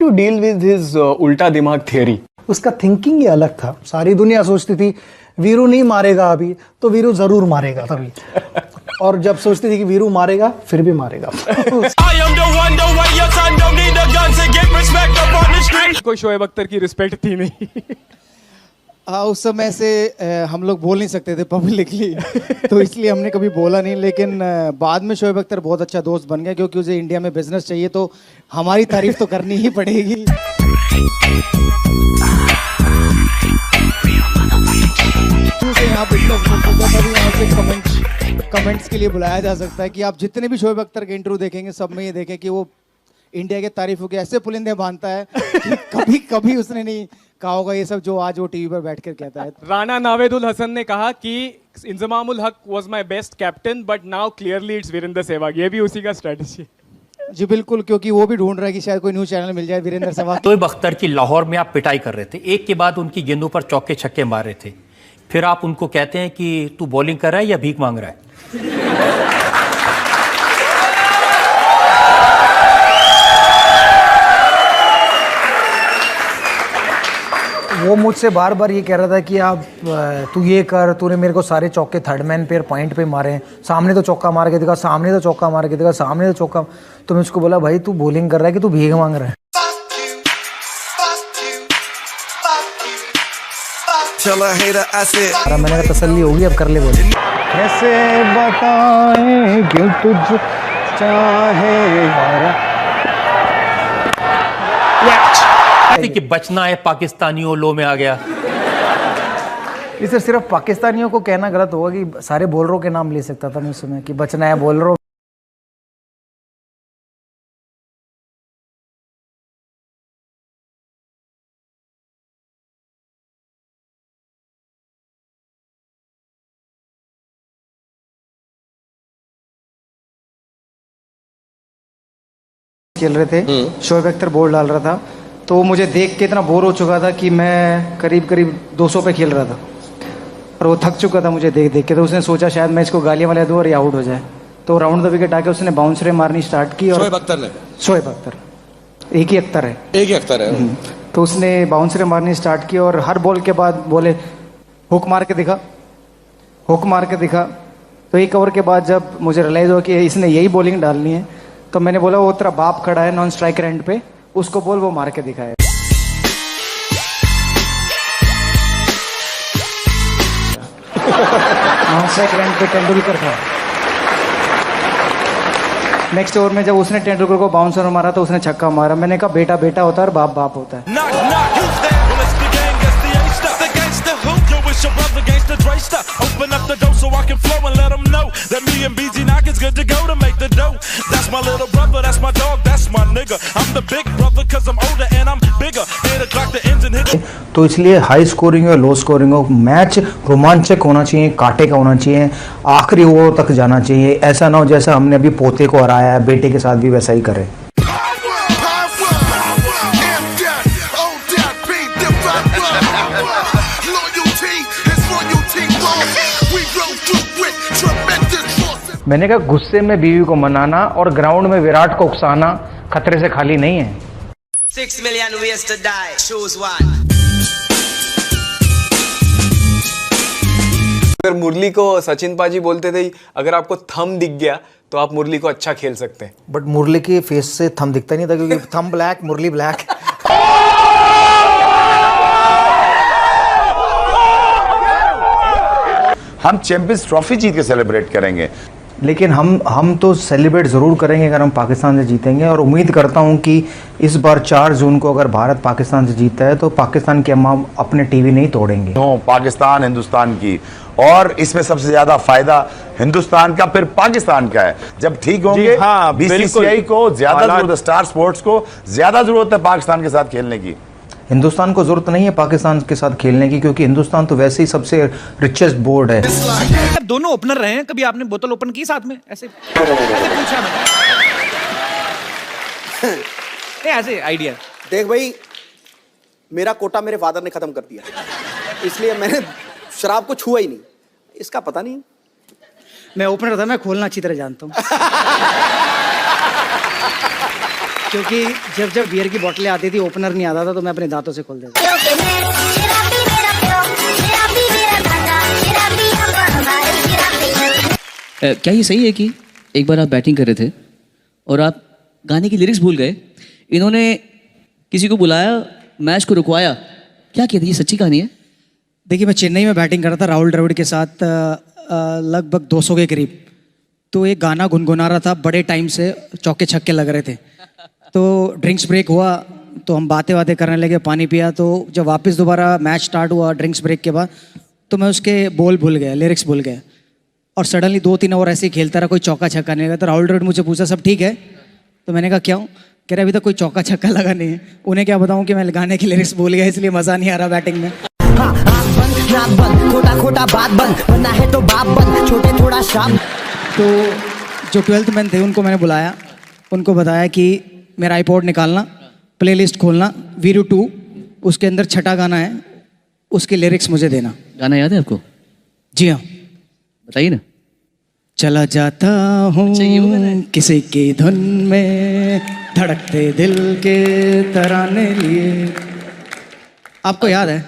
To deal with his उल्टा दिमाग theory? उसका थिंकिंग ही अलग था। सारी दुनिया सोचती थी वीरू नहीं मारेगा अभी, तो वीरू जरूर मारेगा तभी। और जब सोचती थी कि वीरू मारेगा, फिर भी मारेगा। कोई शोएब अख्तर की रिस्पेक्ट थी नहीं। हाँ, उस समय से हम लोग बोल नहीं सकते थे पब्लिकली, तो इसलिए हमने कभी बोला नहीं। लेकिन बाद में शोएब अख्तर बहुत अच्छा दोस्त बन गया, क्योंकि उसे इंडिया में बिजनेस चाहिए, तो हमारी तारीफ तो करनी ही पड़ेगी। यहाँ पे कमेंट्स के लिए बुलाया जा सकता है कि आप जितने भी शोएब अख्तर के इंटरव्यू देखेंगे, सब में ये देखें कि वो इंडिया के तारीफों के ऐसे पुलिंदे बांधता है कि कभी कभी उसने नहीं कहा होगा ये सब जो आज वो टीवी पर बैठकर कहता है। राणा नावेदुल हसन ने कहा कि Inzamamul Haq was my best captain but now clearly it's Virender Sehwag. ये भी उसी का स्ट्रेटजी। जी बिल्कुल, क्योंकि वो भी ढूंढ रहा है कि शायद कोई न्यूज चैनल मिल जाए वीरेंद्र सहवाग। शोएब अख्तर की लाहौर में आप पिटाई कर रहे थे, एक के बाद उनकी गेंदों पर चौके छक्के मार रहे थे, फिर आप उनको कहते हैं कि तू बॉलिंग कर रहा है या भीख मांग रहा है? वो मुझसे बार बार ये कह रहा था कि आप तू ये कर, तूने मेरे को सारे चौके थर्ड मैन पे पॉइंट पे मारे हैं, सामने तो चौका मार के दिखा, सामने तो चौका मार के दिखा, सामने तो चौका। तो मैं उसको बोला भाई तू बॉलिंग कर रहा है कि तू भीख मांग रहा है? मैंने कहा तसल्ली होगी, अब कर ले बॉलिंग। कैसे बताएं क्यों तुझ चाहे यारा। कि बचना है पाकिस्तानियों, लो में आ गया। इसे सिर्फ पाकिस्तानियों को कहना गलत होगा कि सारे बॉलरों के नाम ले सकता था मैं उस समय कि बचना है बॉलरों। खेल रहे थे, शोएब अख्तर बॉल डाल रहा था, तो वो मुझे देख के इतना बोर हो चुका था कि मैं करीब करीब 200 पे खेल रहा था और वो थक चुका था मुझे देख देख के। तो उसने सोचा शायद मैं इसको गालियां वाले दूं और ये आउट हो जाए, तो राउंड द विकेट आके उसने बाउंसरे मारनी स्टार्ट की। और शोएब अख्तर ने? शोएब अख्तर, एक ही अख्तर है, एक ही अख्तर है। तो उसने बाउंसरे मारनी स्टार्ट की और हर बॉल के बाद बोले हुक मार के दिखा, हुक मार के दिखा। तो एक ओवर के बाद जब मुझे रियलाइज हुआ कि इसने यही बॉलिंग डालनी है, तो मैंने बोला वो तेरा बाप खड़ा है नॉन स्ट्राइकर एंड पे, उसको बोल वो मार के दिखाए। नॉन स्ट्राइकर एंड पे तेंदुलकर था। नेक्स्ट ओवर में जब उसने तेंदुलकर को बाउंसर मारा तो उसने छक्का मारा। मैंने कहा बेटा बेटा होता है और बाप बाप होता है। Open up the door so I can flow and let them know that me and BG Knock is good to go to make the dough. That's my little brother, that's my dog, that's my nigga. I'm the big brother cause I'm older and I'm bigger. 8 o'clock the engine hit. तो इसलिए high scoring और low scoring हो, match रोमांचक होना चाहिए, कांटे का होना चाहिए, आखिरी ओवर तक जाना चाहिए। ऐसा ना हो जैसा हमने अभी पोते को हराया है, बेटे के साथ भी वैसा ही करें। मैंने कहा गुस्से में बीवी को मनाना और ग्राउंड में विराट को उकसाना खतरे से खाली नहीं है। 6 million ways to die, choose one. अगर मुरली को सचिन पाजी बोलते थे अगर आपको थंब दिख गया तो आप मुरली को अच्छा खेल सकते हैं, बट मुरली के फेस से थंब दिखता नहीं था क्योंकि थंब ब्लैक, मुरली ब्लैक। हम चैंपियंस ट्रॉफी जीत के सेलिब्रेट करेंगे, लेकिन हम तो सेलिब्रेट ज़रूर करेंगे अगर हम पाकिस्तान से जीतेंगे। और उम्मीद करता हूं कि इस बार 4 जून को अगर भारत पाकिस्तान से जीतता है तो पाकिस्तान के अम्मा अपने टीवी नहीं तोड़ेंगे। पाकिस्तान हिंदुस्तान की, और इसमें सबसे ज्यादा फायदा हिंदुस्तान का फिर पाकिस्तान का है। जब ठीक होंगे, हाँ, बीसीसीआई को ज्यादा जरूरत है, स्टार स्पोर्ट्स को ज्यादा जरूरत है पाकिस्तान के साथ खेलने की। हिंदुस्तान को जरूरत नहीं है पाकिस्तान के साथ खेलने की, क्योंकि हिंदुस्तान तो वैसे ही सबसे रिचेस्ट बोर्ड है। दोनों ओपनर रहे हैं, कभी आपने बोतल ओपन की साथ में? ऐसे पूछा मैंने। ऐसे आइडिया। देख भाई, मेरा कोटा मेरे फादर ने खत्म कर दिया, इसलिए मैंने शराब को छुआ ही नहीं। इसका पता नहीं, मैं ओपनर था, मैं खोलना अच्छी तरह जानता हूँ। क्योंकि जब बियर की बोतलें आती थी, ओपनर नहीं आता था, तो मैं अपने दांतों से खोल देता था। क्या ये सही है कि एक बार आप बैटिंग कर रहे थे और आप गाने की लिरिक्स भूल गए, इन्होंने किसी को बुलाया, मैच को रुकवाया, क्या किया था? ये सच्ची कहानी है? देखिए, मैं चेन्नई में बैटिंग कर रहा था राहुल द्रविड़ के साथ, लगभग 200 के करीब। तो एक गाना गुनगुना रहा था, बड़े टाइम से चौके छक्के लग रहे थे। तो ड्रिंक्स ब्रेक हुआ, तो हम बातें करने लगे, पानी पिया। तो जब वापस दोबारा मैच स्टार्ट हुआ ड्रिंक्स ब्रेक के बाद, तो मैं उसके बोल भूल गया, लिरिक्स भूल गया। और सडनली 2-3 ओवर ऐसे ही खेलता रहा, कोई चौका छक्का नहीं लगा। तो राहुल द्रविड़ मुझे पूछा, सब ठीक है? तो मैंने कहा क्यों? कह रहे अभी तक कोई चौका छक्का लगा नहीं है। उन्हें क्या बताऊं कि मैं गाने की लिरिक्स भूल गया, इसलिए मज़ा नहीं आ रहा बैटिंग में। खोटा बात बंद, वरना है तो बाप बंद, छोटे थोड़ा शाम। तो जो 12th मैन थे उनको मैंने बुलाया, उनको बताया कि मेरा आईपॉड निकालना, प्लेलिस्ट खोलना, वीरू 2 उसके अंदर छठा गाना है, उसके लिरिक्स मुझे देना। गाना याद है आपको? जी हाँ, बताइए ना। चला जाता हूँ किसी की धुन में, धड़कते दिल के तराने लिए। आपको याद है?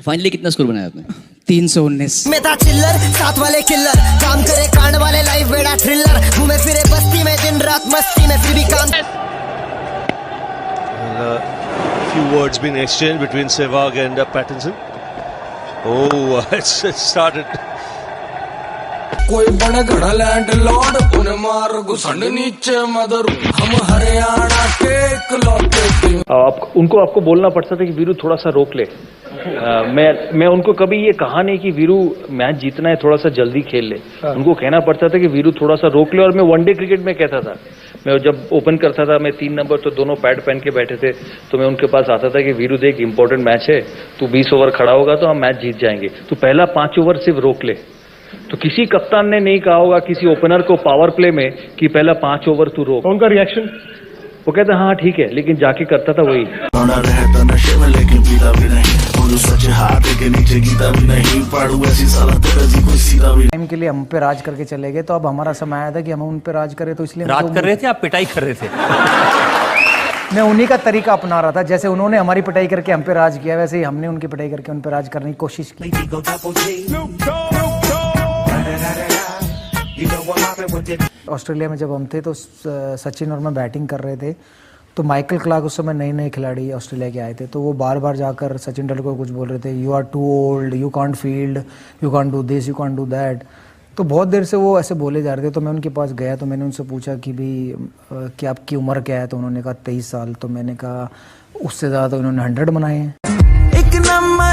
फाइनली कितना स्कोर बनाया आपने? 319। में था चिल्लर, साथ वाले किल्लर, काम करे कांड वाले, लाइफ बेड़ा थ्रिलर, घूमे फिरे बस्ती में दिन रात मस्ती में, फिर भी काम। Few words being exchanged between Sehwag and Pattinson. Oh, it's started. कोई बड़े घड़ा लैंड लॉर्ड, उन्हें मार घुसंड नीचे मदर, हम हरियाणा के इकलौते। आपको बोलना पड़ता था कि वीरू थोड़ा सा रोक ले। मैं उनको कभी ये कहा नहीं कि वीरू मैच जीतना है, थोड़ा सा जल्दी खेल ले। उनको कहना पड़ता था कि वीरू थोड़ा सा रोक ले। और मैं वनडे क्रिकेट में कहता था, मैं जब ओपन करता था, मैं 3 नंबर तो दोनों पैड पहन के बैठे थे, तो मैं उनके पास आता था कि वीरू देख, इंपॉर्टेंट मैच है, तू 20 ओवर खड़ा होगा तो हम मैच जीत जाएंगे, तू पहला 5 ओवर सिर्फ रोक ले। तो किसी कप्तान ने नहीं कहा होगा किसी ओपनर को पावर प्ले में कि पहला 5 ओवर तू रोक। उनका रिएक्शन? वो कहता हाँ ठीक है, लेकिन जाके करता था वही। टाइम के लिए हम पे राज करके चले गए, तो अब हमारा समय आया था कि हम उन पे राज करें, तो इसलिए राज कर रहे थे, आप पिटाई कर रहे थे? मैं उन्हीं का तरीका अपना रहा था। जैसे उन्होंने हमारी पिटाई करके हम पे राज किया, वैसे ही हमने उनकी पिटाई करके उन पे राज करने की कोशिश की। ऑस्ट्रेलिया में जब हम थे तो सचिन और मैं बैटिंग कर रहे थे, तो माइकल क्लार्क उस समय नए खिलाड़ी ऑस्ट्रेलिया के आए थे, तो वो बार बार जाकर सचिन तेंदुलकर को कुछ बोल रहे थे, you are too old, you can't field, you can't do this, you can't do that. तो बहुत देर से वो ऐसे बोले जा रहे थे। तो मैं उनके पास गया, तो मैंने उनसे पूछा कि भाई कि आपकी उम्र क्या है? तो उन्होंने कहा 23 साल। तो मैंने कहा उससे ज़्यादा तो उन्होंने 100 बनाए हैं। एक नंबर,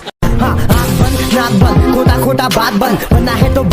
खोटा बात बंद, वरना है तो